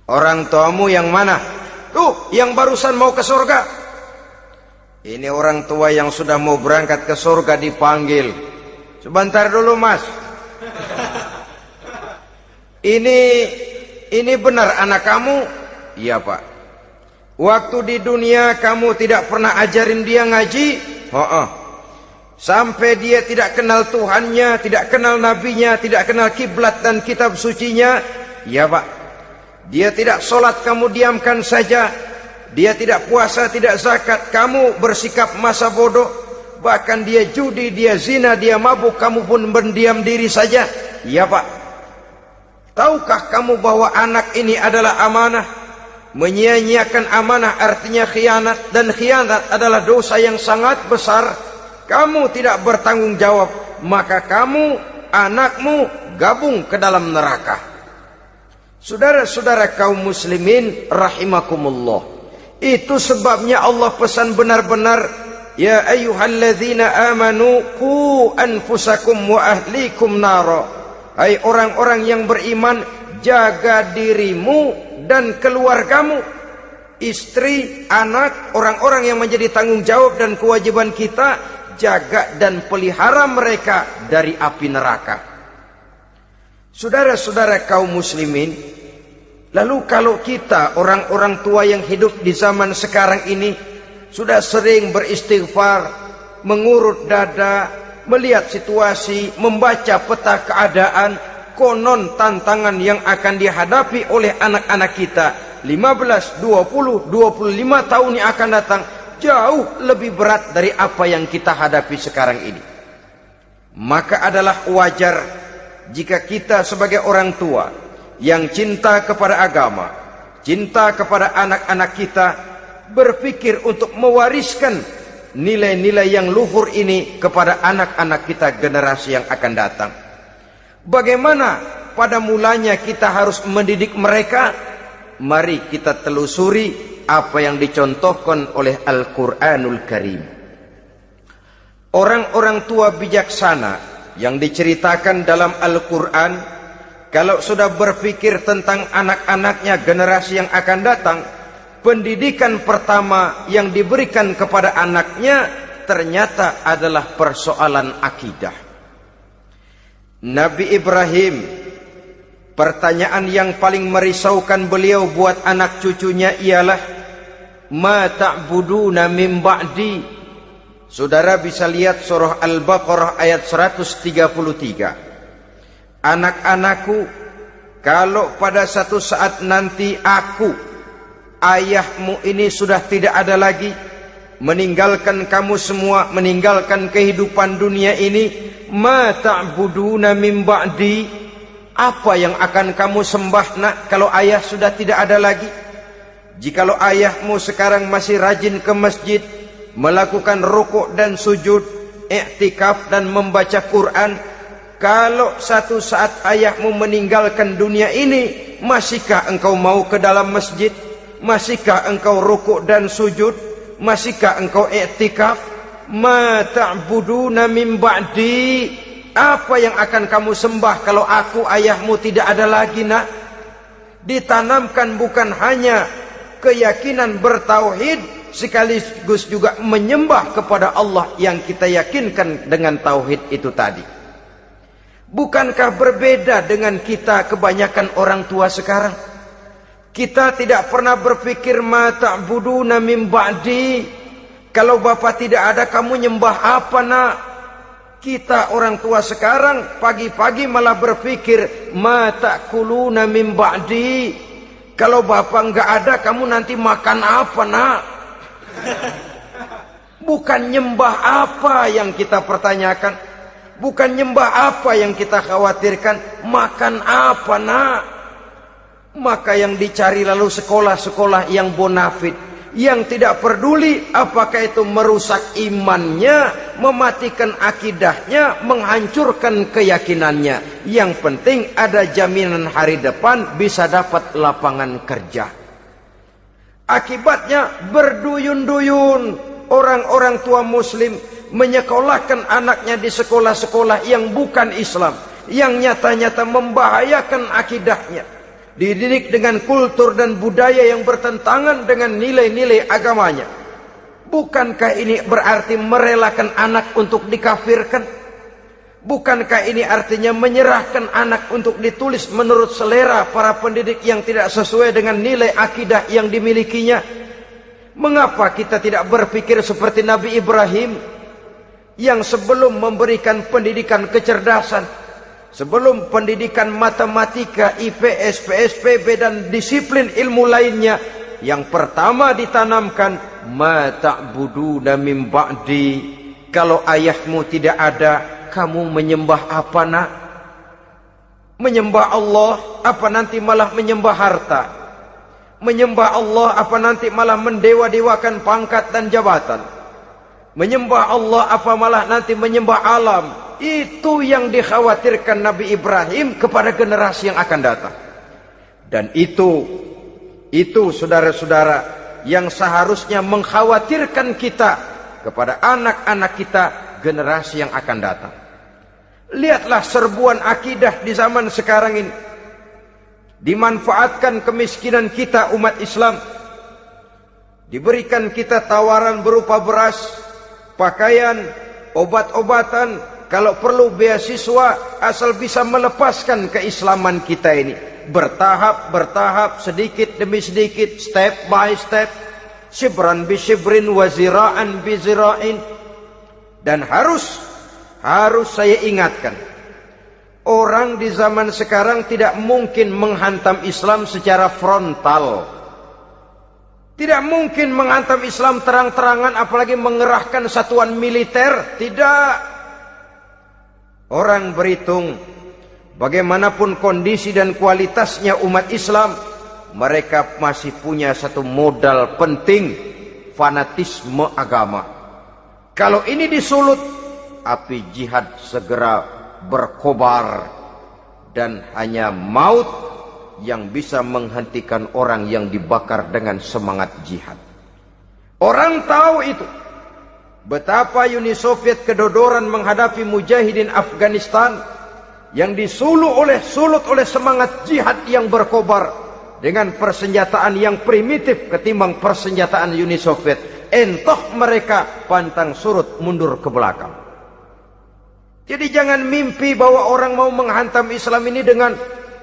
Orang tuamu yang mana? Tuh, yang barusan mau ke surga. Ini orang tua yang sudah mau berangkat ke surga dipanggil. Sebentar dulu, Mas. Ini benar anak kamu? Iya, Pak. Waktu di dunia kamu tidak pernah ajarin dia ngaji? Sampai dia tidak kenal Tuhannya, tidak kenal nabinya, tidak kenal kiblat dan kitab sucinya? Iya, Pak. Dia tidak sholat, kamu diamkan saja. Dia tidak puasa, tidak zakat, kamu bersikap masa bodoh. Bahkan dia judi, dia zina, dia mabuk, kamu pun berdiam diri saja. Iya, Pak. Tahukah kamu bahwa anak ini adalah amanah? Menyia-nyiakan amanah artinya khianat, dan khianat adalah dosa yang sangat besar. Kamu tidak bertanggung jawab, maka kamu, anakmu gabung ke dalam neraka. Saudara-saudara kaum muslimin rahimakumullah, itu sebabnya Allah pesan benar-benar, ya ayyuhalladzina amanu qu anfusakum wa ahlikum nara. Hai orang-orang yang beriman, jaga dirimu dan keluargamu, istri, anak, orang-orang yang menjadi tanggung jawab dan kewajiban kita, jaga dan pelihara mereka dari api neraka. Saudara-saudara kaum muslimin, lalu kalau kita orang-orang tua yang hidup di zaman sekarang ini sudah sering beristighfar, mengurut dada, melihat situasi, membaca peta keadaan, konon tantangan yang akan dihadapi oleh anak-anak kita 15, 20, 25 tahun yang akan datang jauh lebih berat dari apa yang kita hadapi sekarang ini. Maka adalah wajar jika kita sebagai orang tua yang cinta kepada agama, cinta kepada anak-anak kita, berpikir untuk mewariskan nilai-nilai yang luhur ini kepada anak-anak kita generasi yang akan datang. Bagaimana pada mulanya kita harus mendidik mereka? Mari kita telusuri apa yang dicontohkan oleh Al-Quranul Karim. Orang-orang tua bijaksana yang diceritakan dalam Al-Quran, kalau sudah berpikir tentang anak-anaknya generasi yang akan datang, pendidikan pertama yang diberikan kepada anaknya ternyata adalah persoalan akidah. Nabi Ibrahim, pertanyaan yang paling merisaukan beliau buat anak cucunya ialah, ma ta'buduna min ba'di. Saudara bisa lihat surah Al-Baqarah ayat 133. Anak-anakku, kalau pada satu saat nanti aku, ayahmu ini sudah tidak ada lagi, meninggalkan kamu semua, meninggalkan kehidupan dunia ini, ma ta'buduna min ba'di, apa yang akan kamu sembah nak kalau ayah sudah tidak ada lagi? Jikalau ayahmu sekarang masih rajin ke masjid, melakukan rukuk dan sujud, i'tikaf dan membaca Quran, kalau satu saat ayahmu meninggalkan dunia ini, masihkah engkau mau ke dalam masjid? Masihkah engkau rukuk dan sujud? Masihkah engkau i'tikaf? Ma ta'buduna min ba'di, apa yang akan kamu sembah kalau aku ayahmu tidak ada lagi nak? Ditanamkan bukan hanya keyakinan bertauhid, sekaligus juga menyembah kepada Allah yang kita yakinkan dengan tauhid itu tadi. Bukankah berbeda dengan kita kebanyakan orang tua sekarang? Kita tidak pernah berpikir ma ta'buduna min ba'di, kalau bapak tidak ada kamu nyembah apa nak? Kita orang tua sekarang pagi-pagi malah berpikir ma ta'kuluna min ba'di, kalau bapak enggak ada kamu nanti makan apa nak? Bukan nyembah apa yang kita pertanyakan, bukan nyembah apa yang kita khawatirkan, makan apa nak? Maka yang dicari lalu sekolah-sekolah yang bonafit, yang tidak peduli apakah itu merusak imannya, mematikan akidahnya, menghancurkan keyakinannya. Yang penting ada jaminan hari depan bisa dapat lapangan kerja. Akibatnya berduyun-duyun orang-orang tua muslim menyekolahkan anaknya di sekolah-sekolah yang bukan Islam, yang nyata-nyata membahayakan akidahnya. dididik dengan kultur dan budaya yang bertentangan dengan nilai-nilai agamanya. Bukankah ini berarti merelakan anak untuk dikafirkan? Bukankah ini artinya menyerahkan anak untuk ditulis menurut selera para pendidik yang tidak sesuai dengan nilai akidah yang dimilikinya? Mengapa kita tidak berpikir seperti Nabi Ibrahim yang sebelum memberikan pendidikan kecerdasan, sebelum pendidikan matematika, IPS, PSPB dan disiplin ilmu lainnya, yang pertama ditanamkan, ma ta'buduna min ba'di, kalau ayahmu tidak ada, kamu menyembah apa nak? Menyembah Allah, apa nanti malah menyembah harta? Menyembah Allah, apa nanti malah mendewa-dewakan pangkat dan jabatan? Menyembah Allah, apa malah nanti menyembah alam? Itu yang dikhawatirkan Nabi Ibrahim kepada generasi yang akan datang. Dan itu saudara-saudara yang seharusnya mengkhawatirkan kita kepada anak-anak kita, generasi yang akan datang. Lihatlah serbuan akidah di zaman sekarang ini. Dimanfaatkan kemiskinan kita umat Islam. Diberikan kita tawaran berupa beras, pakaian, obat-obatan, kalau perlu beasiswa, asal bisa melepaskan keislaman kita ini. Bertahap, sedikit demi sedikit, step by step, shibran bi shibrin wa zira'an bi zira'in. Dan harus saya ingatkan, orang di zaman sekarang tidak mungkin menghantam Islam secara frontal. Tidak mungkin menghantam Islam terang-terangan, apalagi mengerahkan satuan militer. Tidak. Orang berhitung bagaimanapun kondisi dan kualitasnya umat Islam, mereka masih punya satu modal penting, fanatisme agama. Kalau ini disulut, api jihad segera berkobar, dan hanya maut yang bisa menghentikan orang yang dibakar dengan semangat jihad. Orang tahu itu. Betapa Uni Soviet kedodoran menghadapi mujahidin Afghanistan yang disulut oleh semangat jihad yang berkobar dengan persenjataan yang primitif ketimbang persenjataan Uni Soviet. Entah mereka pantang surut mundur ke belakang. Jadi jangan mimpi bahwa orang mau menghantam Islam ini dengan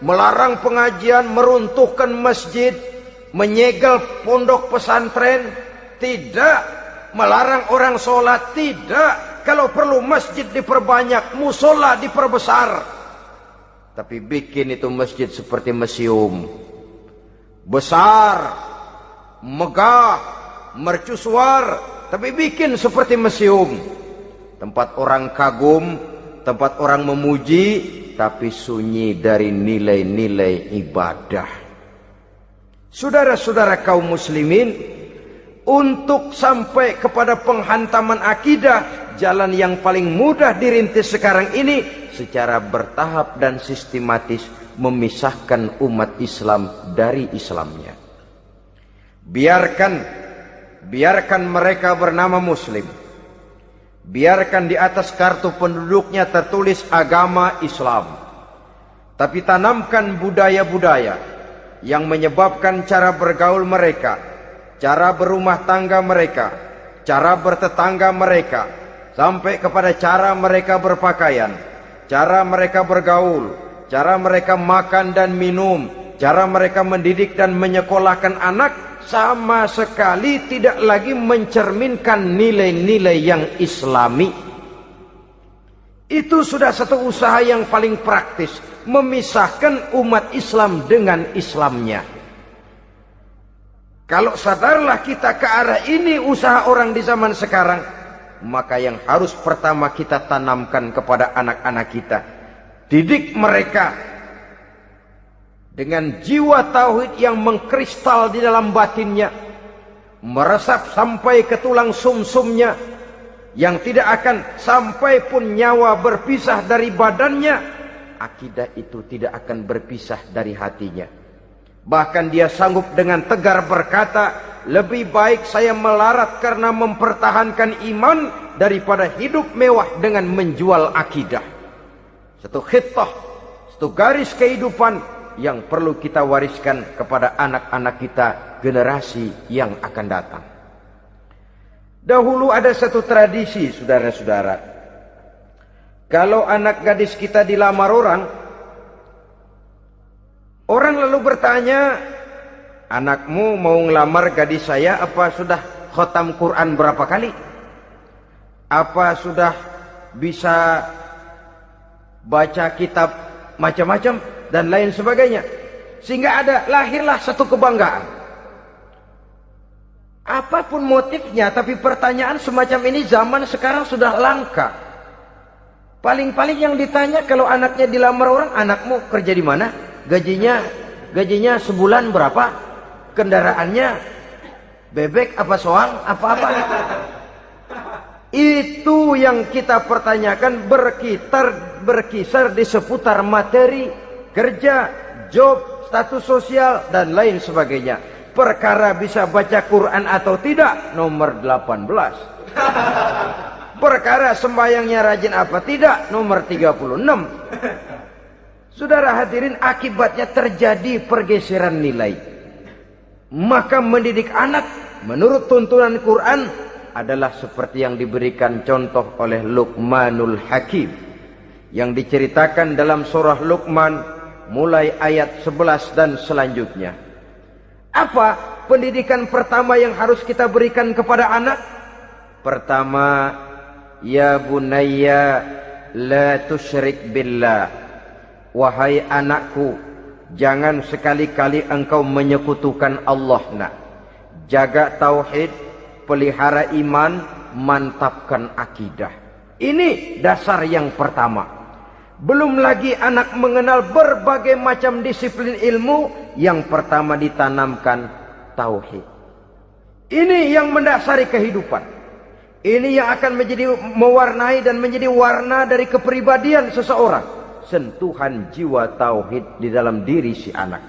melarang pengajian, meruntuhkan masjid, menyegel pondok pesantren. Tidak. Melarang orang sholat. Tidak. Kalau perlu masjid diperbanyak, musola diperbesar. Tapi bikin itu masjid seperti museum. Besar, megah, mercusuar, tapi bikin seperti museum. Tempat orang kagum, tempat orang memuji, tapi sunyi dari nilai-nilai ibadah. Saudara-saudara kaum muslimin, untuk sampai kepada penghantaman akidah, jalan yang paling mudah dirintis sekarang ini secara bertahap dan sistematis, memisahkan umat Islam dari Islamnya. Biarkan mereka bernama Muslim. Biarkan di atas kartu penduduknya tertulis agama Islam. Tapi tanamkan budaya-budaya yang menyebabkan cara bergaul mereka, cara berumah tangga mereka, cara bertetangga mereka, sampai kepada cara mereka berpakaian, cara mereka bergaul, cara mereka makan dan minum, cara mereka mendidik dan menyekolahkan anak, sama sekali tidak lagi mencerminkan nilai-nilai yang islami. Itu sudah satu usaha yang paling praktis, memisahkan umat Islam dengan Islamnya. Kalau sadarlah kita ke arah ini usaha orang di zaman sekarang, maka yang harus pertama kita tanamkan kepada anak-anak kita, didik mereka dengan jiwa tauhid yang mengkristal di dalam batinnya, meresap sampai ke tulang sumsumnya, yang tidak akan sampai pun nyawa berpisah dari badannya, akidah itu tidak akan berpisah dari hatinya. Bahkan dia sanggup dengan tegar berkata, lebih baik saya melarat karena mempertahankan iman daripada hidup mewah dengan menjual akidah. Satu khitah, satu garis kehidupan yang perlu kita wariskan kepada anak-anak kita, generasi yang akan datang. Dahulu ada satu tradisi, saudara-saudara. Kalau anak gadis kita dilamar orang, orang lalu bertanya, anakmu mau ngelamar gadis saya, apa sudah khatam Quran berapa kali? Apa sudah bisa baca kitab macam-macam dan lain sebagainya? Sehingga lahirlah satu kebanggaan. Apapun motifnya, tapi pertanyaan semacam ini zaman sekarang sudah langka. Paling-paling yang ditanya kalau anaknya dilamar orang, anakmu kerja di mana? Gajinya sebulan berapa? Kendaraannya bebek apa soang? Apa-apa? Itu yang kita pertanyakan, berkisar di seputar materi, kerja, job, status sosial, dan lain sebagainya. Perkara bisa baca Quran atau tidak, nomor 18. Perkara sembahyangnya rajin apa tidak, nomor 36. Saudara hadirin, akibatnya terjadi pergeseran nilai. Maka mendidik anak menurut tuntunan Quran adalah seperti yang diberikan contoh oleh Luqmanul Hakim, yang diceritakan dalam surah Luqman mulai ayat 11 dan selanjutnya. Apa pendidikan pertama yang harus kita berikan kepada anak? Pertama, ya bunayya la tusyrik billah. Wahai anakku, jangan sekali-kali engkau menyekutukan Allah. Nak, jaga tauhid, pelihara iman, mantapkan akidah. Ini dasar yang pertama. Belum lagi anak mengenal berbagai macam disiplin ilmu, yang pertama ditanamkan tauhid. Ini yang mendasari kehidupan. Ini yang akan menjadi mewarnai dan menjadi warna dari kepribadian seseorang. Sentuhan jiwa tauhid di dalam diri si anak.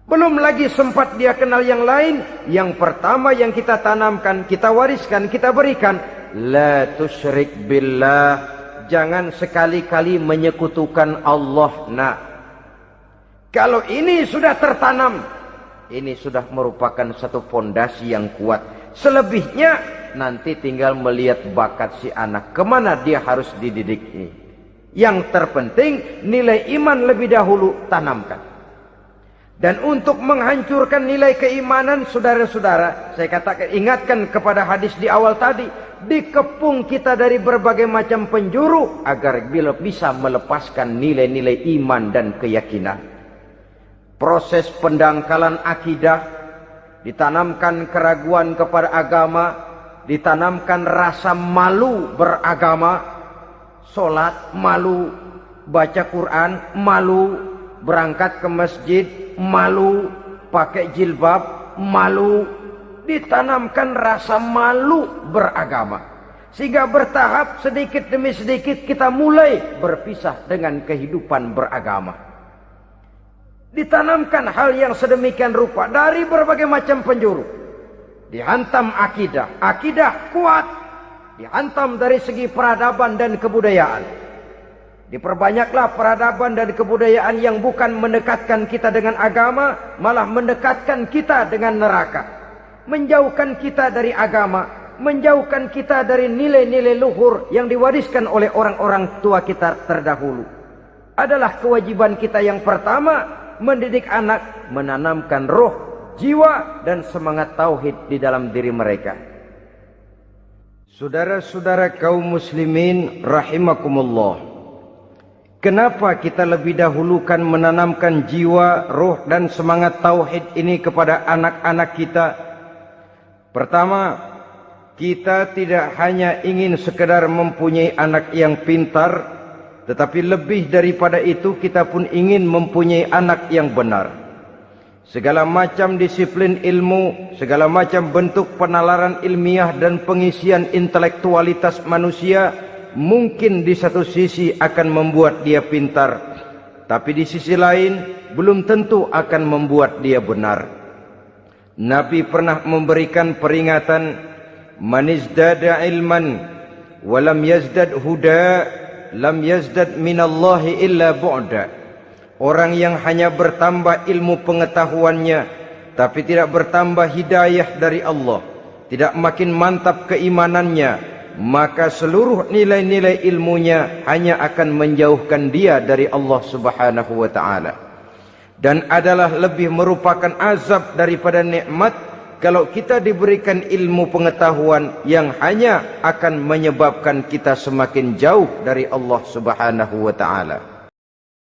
Belum lagi sempat dia kenal yang lain. Yang pertama yang kita tanamkan, kita wariskan, kita berikan, la tusyrik billah. Jangan sekali-kali menyekutukan Allah. Nah, kalau ini sudah tertanam, ini sudah merupakan satu fondasi yang kuat. Selebihnya nanti tinggal melihat bakat si anak, kemana dia harus dididik ini. Yang terpenting nilai iman lebih dahulu tanamkan. Dan untuk menghancurkan nilai keimanan, saudara-saudara, saya katakan, ingatkan kepada hadis di awal tadi, dikepung kita dari berbagai macam penjuru agar bila bisa melepaskan nilai-nilai iman dan keyakinan. Proses pendangkalan akidah, ditanamkan keraguan kepada agama, ditanamkan rasa malu beragama, sholat malu, baca Quran malu, berangkat ke masjid malu, pakai jilbab malu. Ditanamkan rasa malu beragama, sehingga bertahap sedikit demi sedikit kita mulai berpisah dengan kehidupan beragama. Ditanamkan hal yang sedemikian rupa dari berbagai macam penjuru. Dihantam akidah, akidah kuat, dihantam dari segi peradaban dan kebudayaan. Diperbanyaklah peradaban dan kebudayaan yang bukan mendekatkan kita dengan agama, malah mendekatkan kita dengan neraka. Menjauhkan kita dari agama, menjauhkan kita dari nilai-nilai luhur yang diwariskan oleh orang-orang tua kita terdahulu. Adalah kewajiban kita yang pertama, mendidik anak, menanamkan roh, jiwa, dan semangat tauhid di dalam diri mereka. Saudara-saudara kaum muslimin rahimakumullah, kenapa kita lebih dahulukan menanamkan jiwa, roh, dan semangat tauhid ini kepada anak-anak kita? Pertama, kita tidak hanya ingin sekedar mempunyai anak yang pintar, tetapi lebih daripada itu kita pun ingin mempunyai anak yang benar. Segala macam disiplin ilmu, segala macam bentuk penalaran ilmiah dan pengisian intelektualitas manusia mungkin di satu sisi akan membuat dia pintar, tapi di sisi lain belum tentu akan membuat dia benar. Nabi pernah memberikan peringatan, man izdada ilman walam yazdad huda lam yazdad minallahi illa bu'da. Orang yang hanya bertambah ilmu pengetahuannya, tapi tidak bertambah hidayah dari Allah, tidak makin mantap keimanannya, maka seluruh nilai-nilai ilmunya hanya akan menjauhkan dia dari Allah Subhanahu wa ta'ala. Dan adalah lebih merupakan azab daripada nikmat kalau kita diberikan ilmu pengetahuan yang hanya akan menyebabkan kita semakin jauh dari Allah Subhanahu wa ta'ala.